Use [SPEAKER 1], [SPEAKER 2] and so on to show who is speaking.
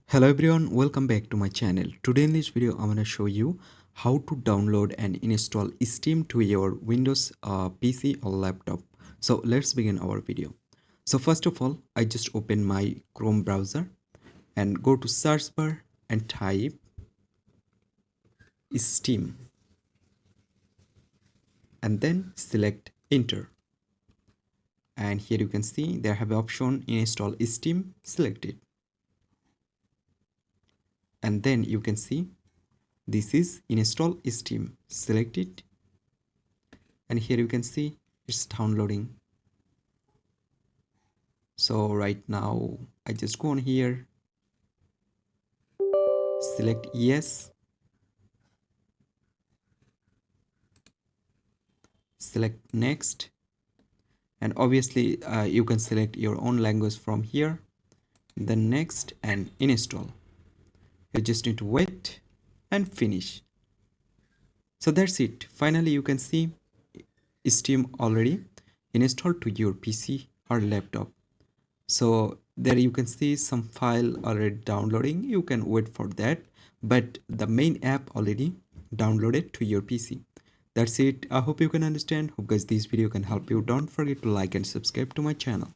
[SPEAKER 1] Hello everyone, welcome back to my channel. Today in this video I'm going to show you how to download and install Steam to your Windows PC or laptop. So let's begin our video. So first of all, I just open my Chrome browser and go to search bar and type Steam and then select enter. And here you can see there have an option install Steam, select it. And then you can see this is install Steam, select it, and here you can see it's downloading. So right now I just go on here, select yes, select next, and obviously you can select your own language from here, then next and install. You just need to wait and finish. So that's it. Finally you can see Steam already installed to your PC or laptop. So there you can see some file already downloading. You can wait for that, but the main app already downloaded to your PC. That's it. I hope you can understand. Hope guys this video can help you. Don't forget to like and subscribe to my channel.